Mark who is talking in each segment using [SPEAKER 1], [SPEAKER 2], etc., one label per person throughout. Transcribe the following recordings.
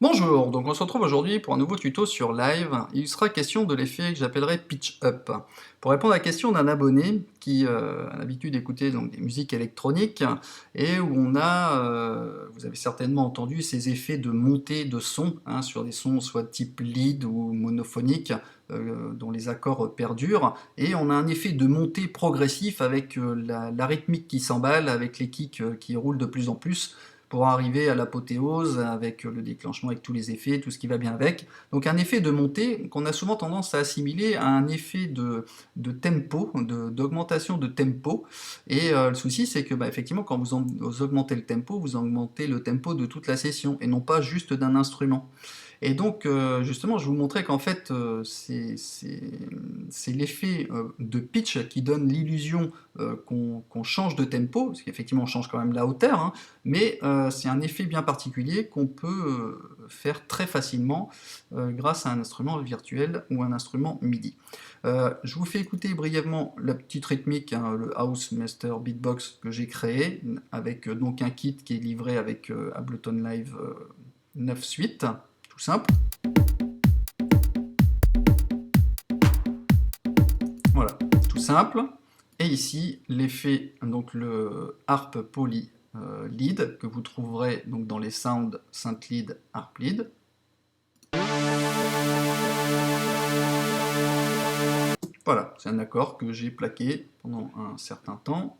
[SPEAKER 1] Bonjour, donc on se retrouve aujourd'hui pour un nouveau tuto sur Live. Il sera question de l'effet que j'appellerai Pitch Up. Pour répondre à la question d'un abonné qui a l'habitude d'écouter donc des musiques électroniques et où vous avez certainement entendu ces effets de montée de son, hein, sur des sons soit de type lead ou monophonique, dont les accords perdurent, et on a un effet de montée progressif avec la rythmique qui s'emballe, avec les kicks qui roulent de plus en plus, pour arriver à l'apothéose avec le déclenchement, avec tous les effets, tout ce qui va bien avec. Donc un effet de montée qu'on a souvent tendance à assimiler à un effet de tempo, d'augmentation de tempo. Et le souci, c'est que effectivement, quand vous augmentez le tempo, vous augmentez le tempo de toute la session, et non pas juste d'un instrument. Et donc, justement, je vous montrais qu'en fait, c'est l'effet de pitch qui donne l'illusion qu'on change de tempo, parce qu'effectivement, on change quand même la hauteur, hein, mais c'est un effet bien particulier qu'on peut faire très facilement grâce à un instrument virtuel ou un instrument MIDI. Je vous fais écouter brièvement la petite rythmique, hein, le House Master Beatbox que j'ai créé, avec donc un kit qui est livré avec Ableton Live 9 Suite, tout simple. Voilà, tout simple. Et ici, l'effet, donc le Harp Poly Lead, que vous trouverez donc dans les Sound Synth Lead Harp Lead. Voilà, c'est un accord que j'ai plaqué pendant un certain temps.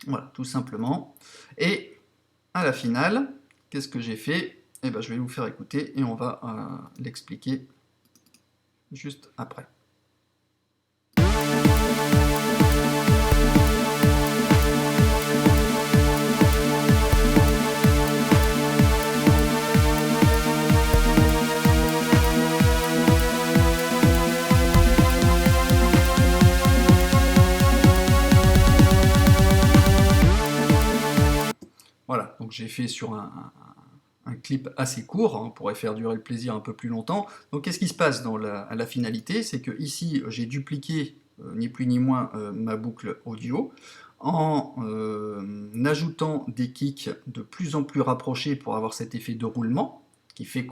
[SPEAKER 1] Voilà, tout simplement. Et à la finale, qu'est-ce que j'ai fait? Eh ben, je vais vous faire écouter et on va l'expliquer juste après. Voilà, donc j'ai fait sur un clip assez court, hein, on pourrait faire durer le plaisir un peu plus longtemps. Donc qu'est-ce qui se passe à la finalité? C'est que ici j'ai dupliqué, ni plus ni moins, ma boucle audio, en ajoutant des kicks de plus en plus rapprochés pour avoir cet effet de roulement, qui fait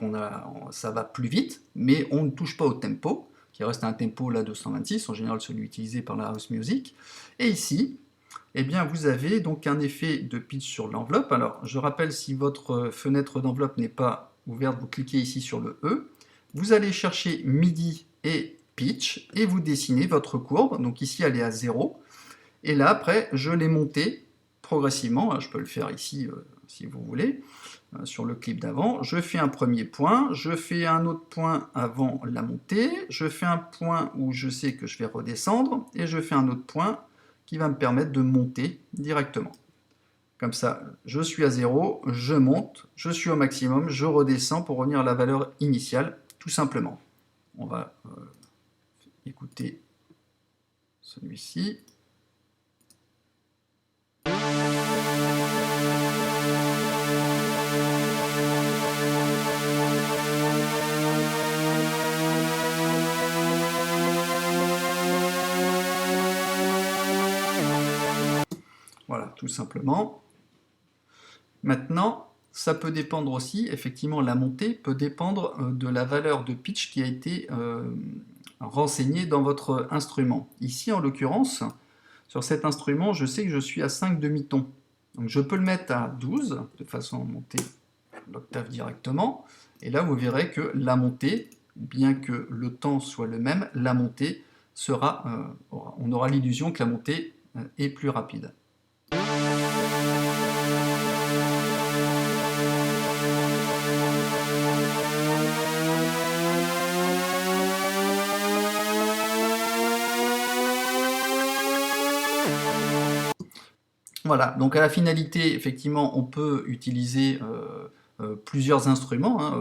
[SPEAKER 1] ça va plus vite, mais on ne touche pas au tempo, qui reste un tempo là de 126, en général celui utilisé par la house music. Et ici, eh bien, vous avez donc un effet de pitch sur l'enveloppe. Alors, je rappelle, si votre fenêtre d'enveloppe n'est pas ouverte, vous cliquez ici sur le E. Vous allez chercher MIDI et pitch, et vous dessinez votre courbe. Donc ici, elle est à 0. Et là, après, je l'ai montée progressivement. Je peux le faire ici, si vous voulez, sur le clip d'avant. Je fais un premier point, je fais un autre point avant la montée, je fais un point où je sais que je vais redescendre, et je fais un autre point qui va me permettre de monter directement. Comme ça, je suis à 0, je monte, je suis au maximum, je redescends pour revenir à la valeur initiale, tout simplement. On va écouter celui-ci. Voilà, tout simplement. Maintenant, ça peut dépendre aussi, effectivement, la montée peut dépendre de la valeur de pitch qui a été renseignée dans votre instrument. Ici, en l'occurrence, sur cet instrument, je sais que je suis à 5 demi-tons. Donc je peux le mettre à 12, de façon à monter l'octave directement. Et là, vous verrez que la montée, bien que le temps soit le même, la montée on aura l'illusion que la montée est plus rapide. Voilà, donc à la finalité, effectivement, on peut utiliser plusieurs instruments, hein,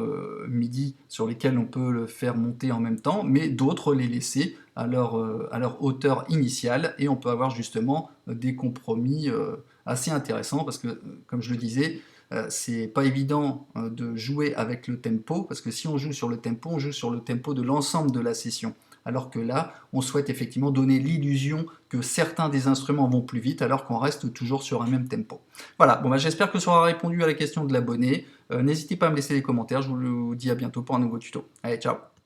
[SPEAKER 1] MIDI, sur lesquels on peut le faire monter en même temps, mais d'autres les laisser à leur hauteur initiale, et on peut avoir justement des compromis assez intéressants, parce que, comme je le disais, c'est pas évident de jouer avec le tempo, parce que si on joue sur le tempo, on joue sur le tempo de l'ensemble de la session. Alors que là, on souhaite effectivement donner l'illusion que certains des instruments vont plus vite, alors qu'on reste toujours sur un même tempo. Voilà, bon, bah, j'espère que ça aura répondu à la question de l'abonné. N'hésitez pas à me laisser des commentaires, je vous dis à bientôt pour un nouveau tuto. Allez, ciao!